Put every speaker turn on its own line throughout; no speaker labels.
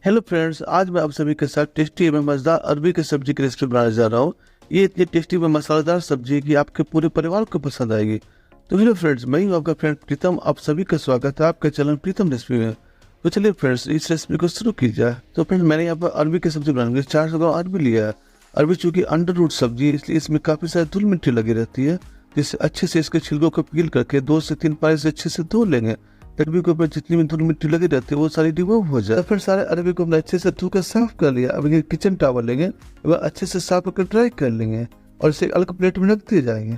Hello friends, आज मैं आप सभी के साथ टेस्टी एवं मज़ेदार अरबी की सब्जी की रेसिपी बनाने जा रहा हूँ। ये इतनी टेस्टी व मसालेदार सब्जी है कि आपके पूरे परिवार को पसंद आएगी। तो हेलो फ्रेंड्स, मैं हूँ आपका फ्रेंड प्रीतम। आप सभी का स्वागत है आपके चैनल प्रीतम रेसिपी में। तो चलिए फ्रेंड्स, इस रेसिपी को शुरू की जाए। तो फ्रेंड्स, मैंने यहाँ पर अरबी की सब्जी बनाने के लिए 400 ग्राम अरबी लिया है। अरबी चूँकि अंडर रूट सब्जी है, इसलिए इसमें काफ़ी सारी धूल मिट्टी लगी रहती है, जिससे अच्छे से इसके छिलकों को पील करके 2 से 3 पानी से अच्छे से धो लेंगे। अरबी के ऊपर जितनी भी धूल मिट्टी लगी रहती है वो सारी रिमूव हो जाए। तो फिर सारे अरबी को हमने अच्छे से धो कर साफ कर लिया। अब ये किचन टॉवल लेंगे, वह अच्छे से साफ करके ड्राई कर लेंगे और इसे अलग प्लेट में रख दिए जाएंगे।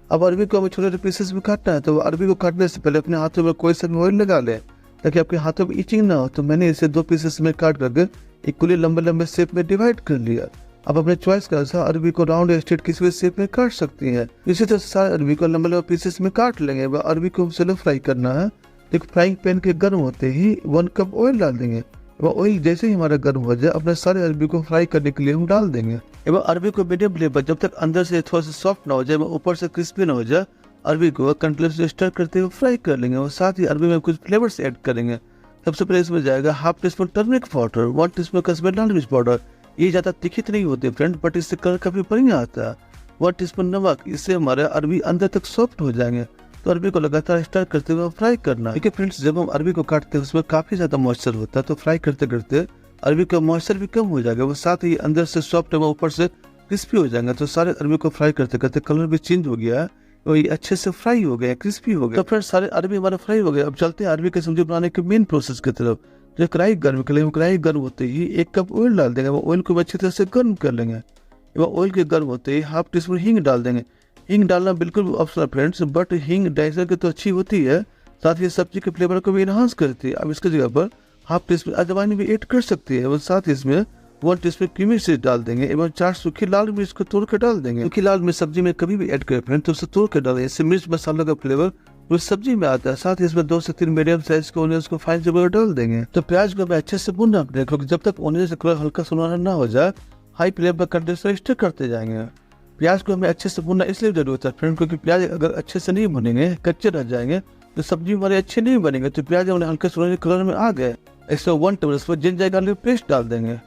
अब अरबी को हमें छोटे छोटे पीसेस में काटना है, तो अरबी को काटने से पहले अपने हाथों में कोई सा भी ऑयल लगा लें ताकि आपके हाथों में इचिंग ना हो। तो मैंने इसे 2 पीसेस में काट करके इक्वली लंबे लंबे शेप में डिवाइड कर लिया। अब अपने चॉइस के अनुसार अरबी को राउंड या स्ट्रेट किसी भी शेप में काट सकती हैं। इसी तरह सारे अरबी को लंबे लंबे पीसेस में काट लेंगे। वह अरबी को स्लो फ्राई करना है। एक फ्राइंग पैन के गर्म होते ही 1 कप ऑयल डाल देंगे। वह ऑयल जैसे ही हमारा गर्म हो जाए, अपने सारे अरबी को फ्राई करने के लिए हम डाल देंगे। एवं अरबी को मीडियम फ्लेम पर जब तक अंदर से थोड़ा सा सॉफ्ट ना हो जाए, ऊपर से क्रिस्पी ना हो जाए, अरबी को कंटिन्यूस से स्टर करते हुए फ्राई कर लेंगे। और साथ ही अरबी में कुछ फ्लेवर्स ऐड करेंगे। सबसे पहले इसमें जाएगा half teaspoon turmeric powder, 1 teaspoon Kashmiri लाल मिर्च पाउडर। ये ज़्यादा तीखी तो नहीं होते फ्रेंड, बट इससे कलर काफी बढ़िया आता है। 1 टीस्पून नमक, इससे हमारे अरबी अंदर तक सॉफ्ट हो जाएंगे। तो अरबी को लगातार स्टर करते हुए फ्राई करना। देखिए फ्रेंड्स, जब हम अरबी को काटते हैं उसमें काफी ज्यादा मॉइस्चर होता है, तो फ्राई करते करते अरबी का मॉइस्चर भी कम हो जाएगा। वो साथ ही अंदर से सॉफ्ट एवं ऊपर से क्रिस्पी हो जाएंगे। तो सारे अरबी को फ्राई करते करते कलर भी चेंज हो गया है, वो ये अच्छे से फ्राई हो गया, क्रिस्पी हो गया। तो फ्रेंड्स, सारे अरबी हमारे फ्राई हो गए। अब चलते हैं अरबी की सब्जी बनाने के मेन प्रोसेस की तरफ। जो कढ़ाई गर्म कर लेंगे, कढ़ाई गर्म होते ही 1 कप ऑयल डाल देंगे। वो ऑयल को अच्छी तरह से गर्म कर लेंगे। ऑयल के गर्म होते ही हाफ टी स्पून हींग डाल देंगे। हींग डालना बिल्कुल ऑप्शनल फ्रेंड्स, बट हींग डाइजर की तो अच्छी होती है, साथ ही सब्जी के फ्लेवर को भी इनहांस करती है। अब इसकी जगह पर हाफ टी स्पून अजवाइन भी ऐड कर सकती है। और साथ ही इसमें 1 टीस्पून क्रीमी मिर्च डाल देंगे एवं 4 सूखी लाल मिर्च को तोड़ कर डाल देंगे। सूखी लाल मिर्च सब्जी में कभी भी ऐड करें फ्रेंड तो उसे तोड़ कर डालें। इससे मिर्च मसालों का फ्लेवर उस सब्जी में आता है। साथ ही इसमें 2 से 3 मीडियम साइज के ओनियंस को फाइन जबर डाल देंगे। तो प्याज को हमें अच्छे से भूनना है, क्योंकि जब तक ओनियन से कलर हल्का सुनहरा ना हो जाए, हाई फ्लेम पर कंटिन्यूअसली स्टर करते जाएंगे। प्याज को हमें अच्छे से भूनना इसलिए जरूरत है फ्रेंड, क्योंकि प्याज अगर अच्छे से नहीं भुनेंगे, कच्चे रह जाएंगे, तो सब्जी हमारे अच्छे नहीं बनेंगे। तो प्याज हमारे हल्के सुनहरे कलर में आ गए। इसमें 1 टेबलस्पून जिंजर गार्लिक पेस्ट डाल देंगे।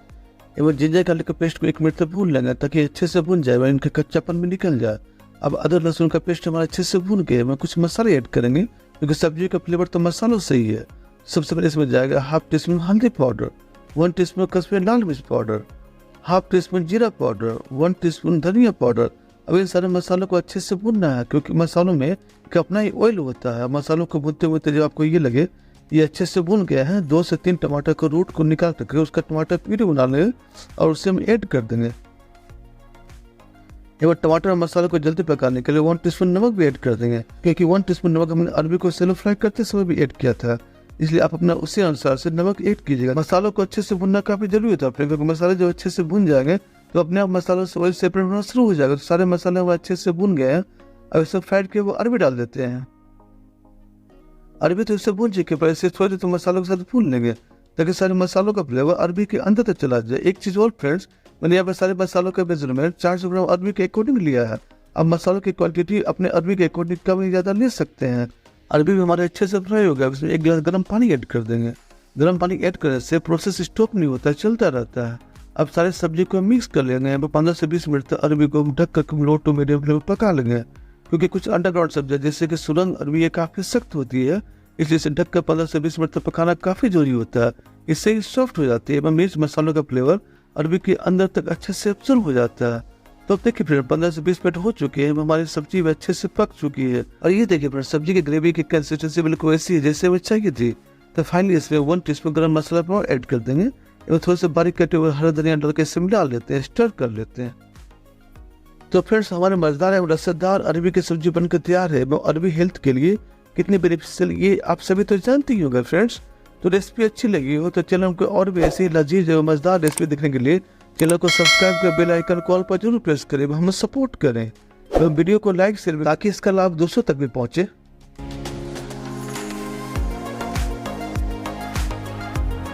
एवं जिंजर गार्लिक का पेस्ट को 1 मिनट तक भून लेंगे ताकि अच्छे से भून जाए, इनके कच्चापन भी निकल जाए। अब अदरक लहसुन का पेस्ट हमारे अच्छे से भून के मैं कुछ मसाले ऐड करेंगे, क्योंकि सब्जी का फ्लेवर तो मसालों से ही है। सबसे पहले इसमें जाएगा हाफ टी स्पून हल्दी पाउडर, 1 टीस्पून कश्मीरी लाल मिर्च पाउडर, हाफ टी स्पून जीरा पाउडर, 1 टीस्पून धनिया पाउडर। अब इन सारे मसालों को अच्छे से भूनना है, क्योंकि मसालों में एक अपना ही ऑयल होता है। मसालों को भूनते भूनते जब आपको ये लगे ये अच्छे से भून गया है, 2 से 3 टमाटर को रूट को निकाल करके उसका टमाटर प्यूरी बना लेंगे और उसे हम ऐड कर देंगे। एवं टमाटर और मसाले को जल्दी पकाने के लिए 1 टीस्पून नमक भी ऐड कर देंगे, क्योंकि 1 टीस्पून नमक हमने अरबी को सेलो फ्राई करते समय भी ऐड किया था, इसलिए आप अपना उसी अनुसार से नमक ऐड कीजिएगा। मसालों को अच्छे से भुनना काफी जरूरी होता है, क्योंकि मसाले जब अच्छे से भुन जाएंगे तो अपने आप मसालों से ऑयल सेपरेट होना शुरू हो जाएगा। तो सारे मसाले वो अच्छे से भुन गए हैं। अब इसे फ्राइड के वो अरबी डाल देते हैं। अरबी तो इससे भून चुके, पर इसे थोड़ी तो मसालों के साथ भून लेंगे ताकि सारे मसालों का फ्लेवर अरबी के अंदर तक चला जाए। एक चीज और फ्रेंड्स, मैंने यहाँ पर सारे मसालों का मेजरमेंट 400 ग्राम अरबी के अकॉर्डिंग लिया है। अब मसालों की क्वांटिटी अपने अरबी के अकॉर्डिंग कम या ज्यादा ले सकते हैं। अरबी भी हमारे अच्छे से फ्राई हो गया। इसमें 1 गिलास गर्म पानी ऐड कर देंगे। गर्म पानी ऐड करने से प्रोसेस स्टॉप नहीं होता, चलता रहता है। अब सारे सब्जी को मिक्स कर लेंगे। 15 से 20 मिनट तक अरबी को ढक कर लो टू मीडियम फ्लेम पर पका लेंगे, क्योंकि कुछ अंडरग्राउंड सब्जियां जैसे कि सुरंग अरबी ये काफी सख्त होती है, इसलिए इसे ढककर 15 से 20 मिनट तक पकाना काफी जरूरी होता है। इससे ही सॉफ्ट हो जाती है एवं मिर्च मसालों का फ्लेवर अरबी के अंदर तक अच्छे से अब्सॉर्ब हो जाता है। तो अब देखिए फ्रेंड, 15 से 20 मिनट हो चुके हैं, हमारी सब्जी भी अच्छे से पक चुकी है। और ये देखिए फ्रेंड, सब्जी की ग्रेवी की कंसिस्टेंसी बिल्कुल ऐसी है जैसे हमें चाहिए थी। तो फाइनली इसमें 1 टीस्पून गरम मसाला पाउडर ऐड कर देंगे एवं थोड़े से बारीक कटे हुए हरा धनिया डाल के इसे मिला लेते हैं, स्टर कर लेते हैं। तो फ्रेंड्स, हमारे मजेदार एवं रसदार अरबी की सब्जी बनकर तैयार है। अरबी हेल्थ के लिए कितनी बेनिफिशियल ये आप सभी तो जानते ही होंगे फ्रेंड्स। तो रेसिपी अच्छी लगी हो तो चैनल को और भी ऐसी लजीज एवं मजेदार रेसिपी देखने के लिए चैनल को सब्सक्राइब कर बेल आइकन कॉल पर जरूर प्रेस करें, हमें सपोर्ट करें। तो वीडियो को लाइक शेयर ताकि इसका लाभ दूसरों तक भी पहुंचे।